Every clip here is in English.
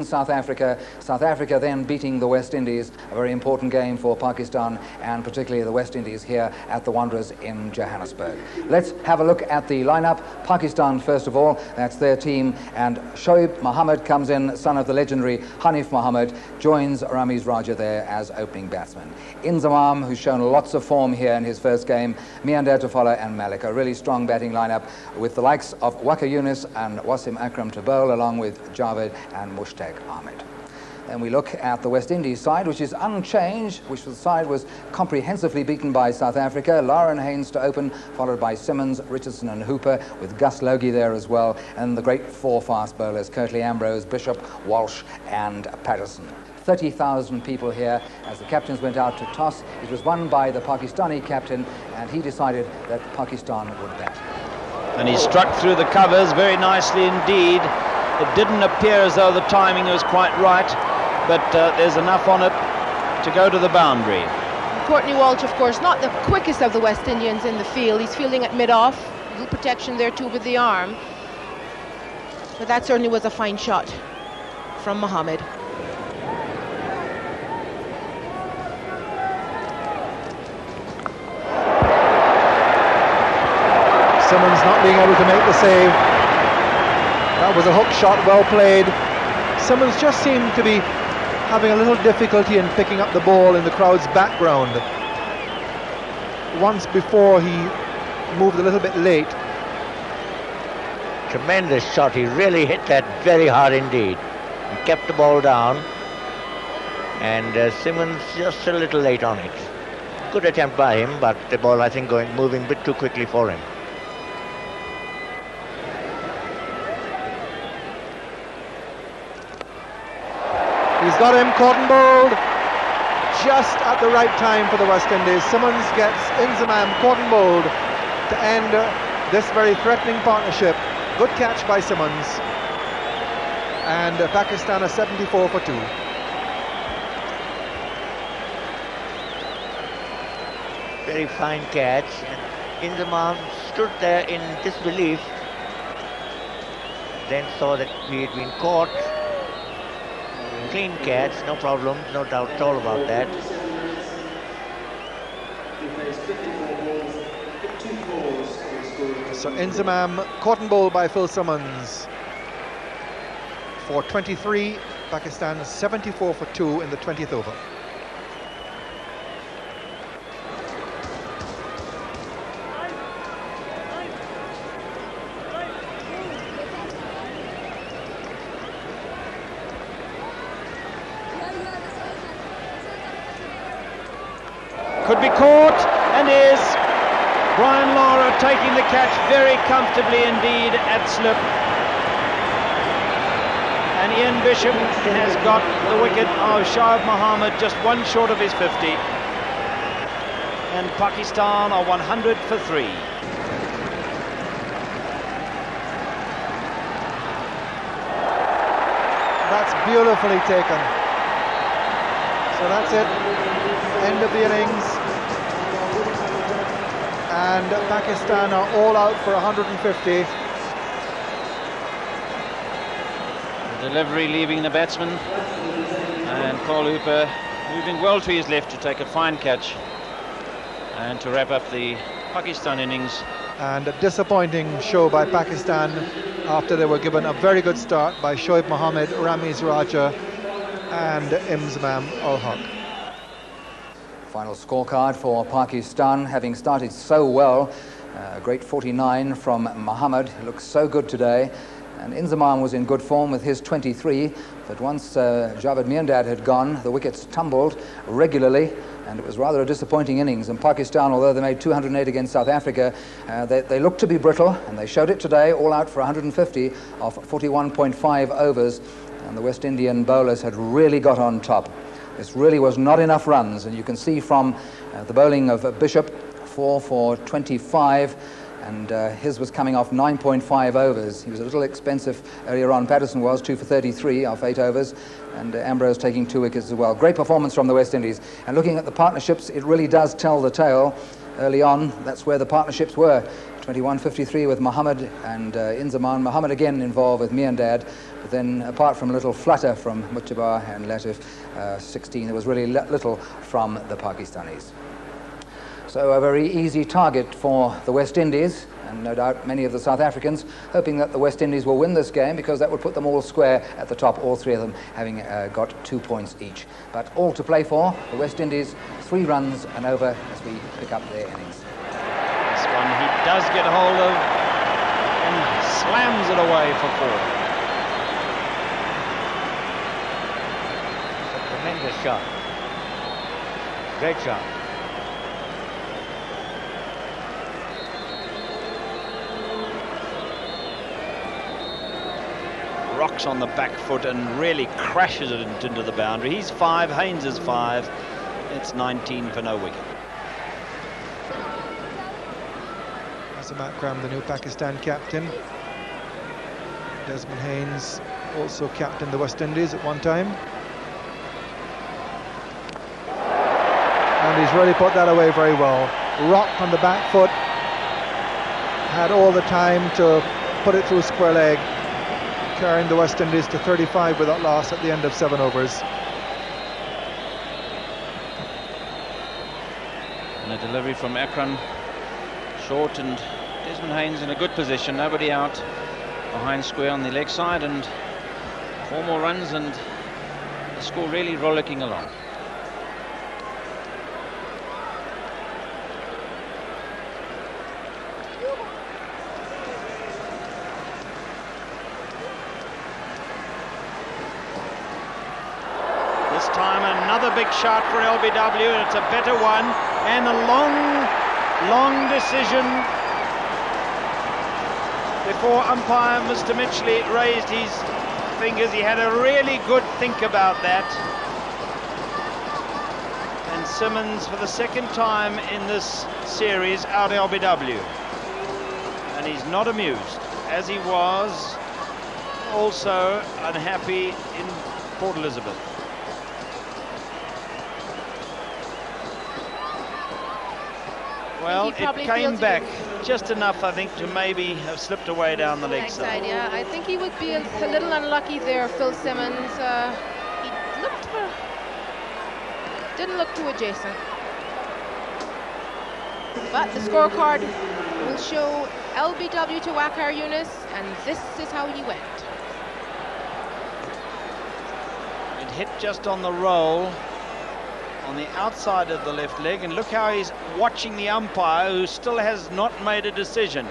South Africa then beating the West Indies, a very important game for Pakistan and particularly the West Indies here at the Wanderers in Johhannesburg. Let's have a look at the lineup. Pakistan first of all, that's their team, and Shoaib Mohammad comes in, son of the legendary Hanif Mohammad, joins Ramiz Raja there as opening batsman. Inzamam, who's shown lots of form here in his first game, Miander to follow, and Malik. A really strong batting lineup with the likes of Waqar Younis and Wasim Akram to bowl, along with Javed and Mushtaq Ahmed. Then we look at the West Indies side, which is unchanged, which the side was comprehensively beaten by South Africa. Lauren Haynes to open, followed by Simmons, Richardson and Hooper, with Gus Logie there as well, and the great four fast bowlers, Curtly Ambrose, Bishop, Walsh and Patterson. 30,000 people here as the captains went out to toss. It was won by the Pakistani captain, and he decided that Pakistan would bat. And he struck through the covers very nicely indeed. It didn't appear as though the timing was quite right, but there's enough on it to go to the boundary. Courtney Walsh, of course, not the quickest of the West Indians in the field. He's fielding at mid-off, little protection there too with the arm. But that certainly was a fine shot from Mohammad. Simmons not being able to make the save. That was a hook shot, well played. Simmons just seemed to be having a little difficulty in picking up the ball in the crowd's background. Once before he moved a little bit late. Tremendous shot, he really hit that very hard indeed. He kept the ball down, and Simmons just a little late on it. Good attempt by him, but the ball I think moving a bit too quickly for him. He's got him caught and bowled just at the right time for the West Indies. Simmons gets Inzamam caught and bowled to end this very threatening partnership. Good catch by Simmons. And Pakistan are 74 for 2. Very fine catch. And Inzamam stood there in disbelief. Then saw that he had been caught. Clean catch, no problem, no doubt at all about that. So Inzamam caught and bowled by Phil Simmons for 23. Pakistan 74 for 2 in the 20th over. Could be caught, and is. Brian Lara taking the catch very comfortably indeed at slip. And Ian Bishop has got the wicket of Shoaib Mohammad just one short of his 50. And Pakistan are 100 for 3. That's beautifully taken. So that's it. End of the innings, and Pakistan are all out for 150. The delivery leaving the batsman, and Paul Hooper moving well to his left to take a fine catch and to wrap up the Pakistan innings. And a disappointing show by Pakistan after they were given a very good start by Shoaib Mohammad, Ramiz Raja and Inzamam ul-Haq. Final scorecard for Pakistan, having started so well. A great 49 from Mohammad, looks so good today. And Inzamam was in good form with his 23, but once Javed Miandad had gone, the wickets tumbled regularly, and it was rather a disappointing innings. And Pakistan, although they made 208 against South Africa, they looked to be brittle, and they showed it today, all out for 150 off 41.5 overs, and the West Indian bowlers had really got on top. This really was not enough runs, and you can see from the bowling of Bishop, 4 for 25, and his was coming off 9.5 overs. He was a little expensive earlier on. Patterson was 2 for 33 off 8 overs, and Ambrose taking 2 wickets as well. Great performance from the West Indies. And looking at the partnerships, it really does tell the tale. early on, that's where the partnerships were. 21-53 with Muhammad and Inzaman. Muhammad again involved with Miandad, but then apart from a little flutter from Muttabah and Latif, 16, there was really little from the Pakistanis. So a very easy target for the West Indies, and no doubt many of the South Africans hoping that the West Indies will win this game, because that would put them all square at the top, all three of them having got 2 points each. But all to play for, the West Indies, 3 runs and over as we pick up their innings. This one he does get hold of and slams it away for 4. It's a tremendous shot. Great shot. Rocks on the back foot and really crashes it into the boundary. He's 5, Haynes is 5. It's 19 for no wicket. Azam Akram, the new Pakistan captain. Desmond Haynes also captained the West Indies at one time. And he's really put that away very well. Rocked on the back foot. Had all the time to put it through square leg, carrying the West Indies to 35 without loss at the end of 7 overs. And a delivery from Akram, short, and Desmond Haynes in a good position, nobody out behind square on the leg side, and 4 more runs and the score really rollicking along. Big shot for LBW, and it's a better one, and a long decision before umpire Mr. Mitchley raised his fingers. He had a really good think about that, and Simmons for the second time in this series out LBW, and he's not amused, as he was also unhappy in Port Elizabeth. Well, it came back just enough, I think, to maybe have slipped away down the leg side. Yeah, I think he would be a little unlucky there, Phil Simmons. He didn't look too adjacent. But the scorecard will show LBW to Waqar Younis, and this is how he went. It hit just on the roll, on the outside of the left leg, and look how he's watching the umpire, who still has not made a decision.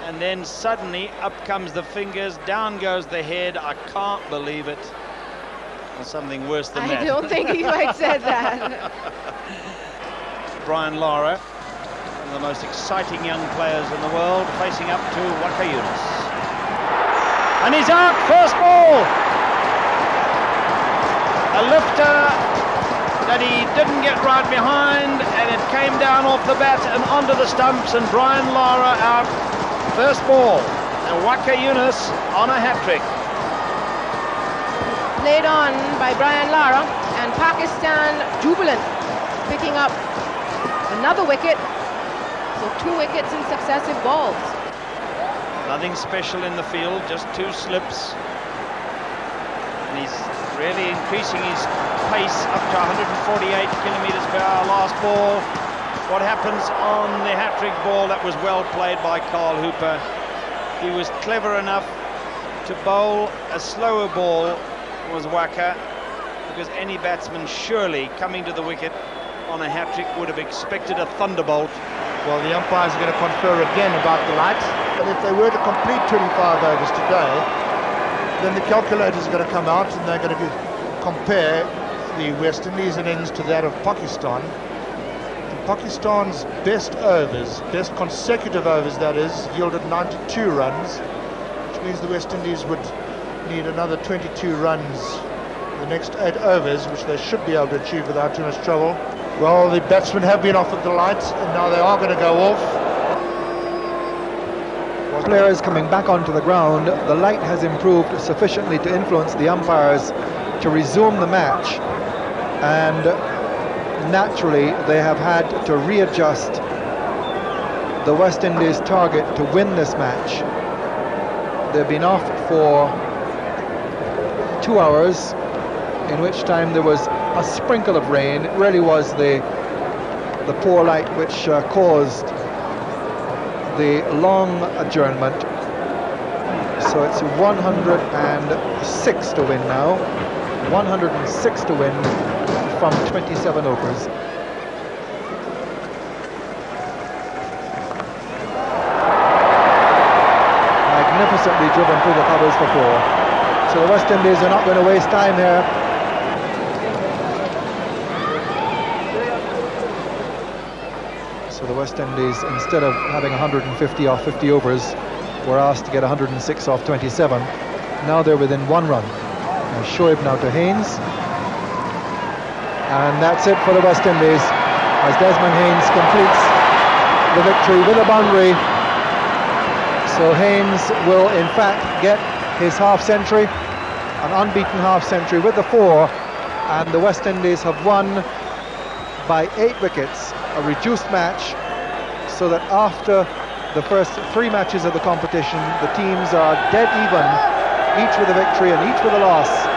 And then suddenly up comes the fingers, down goes the head. I can't believe it. Or something worse than that. I don't think he quite said that. Brian Lara, one of the most exciting young players in the world, facing up to Waqar Younis. And he's out, first ball. A lifter that he didn't get right behind, and it came down off the bat and onto the stumps, and Brian Lara out, first ball, and Waqar Younis on a hat-trick. Played on by Brian Lara, and Pakistan jubilant, picking up another wicket, so 2 wickets in successive balls. Nothing special in the field, just 2 slips, and he's really increasing his pace up to 148 kilometers per hour last ball. What happens on the hat-trick ball? That was well played by Carl Hooper. He was clever enough to bowl a slower ball, was Waqar, because any batsman surely coming to the wicket on a hat-trick would have expected a thunderbolt. Well, the umpires are going to confer again about the lights, but if they were to complete 25 overs today, then the calculators are going to come out and they're going to compare the West Indies innings to that of Pakistan. And Pakistan's best overs, best consecutive overs that is, yielded 92 runs, which means the West Indies would need another 22 runs the next 8 overs, which they should be able to achieve without too much trouble. Well, the batsmen have been offered the lights, and now they are going to go off. Players coming back onto the ground, the light has improved sufficiently to influence the umpires to resume the match, and naturally they have had to readjust the West Indies target to win this match. They've been off for 2 hours, in which time there was a sprinkle of rain. It really was the poor light which caused the long adjournment. So it's 106 to win now. 106 to win from 27 overs. Magnificently driven through the covers for 4. So the West Indies are not going to waste time here. So the West Indies, instead of having 150 off 50 overs, were asked to get 106 off 27. Now they're within 1 run. And Shoaib now to Haynes. And that's it for the West Indies, as Desmond Haynes completes the victory with a boundary. So Haynes will in fact get his half-century, an unbeaten half-century with the 4, and the West Indies have won by 8 wickets, a reduced match, so that after the first 3 matches of the competition, the teams are dead even, each with a victory and each with a loss.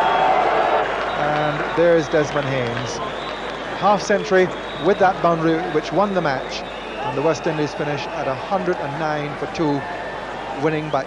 And there's Desmond Haynes, half-century with that boundary which won the match, and the West Indies finish at 109 for 2, winning by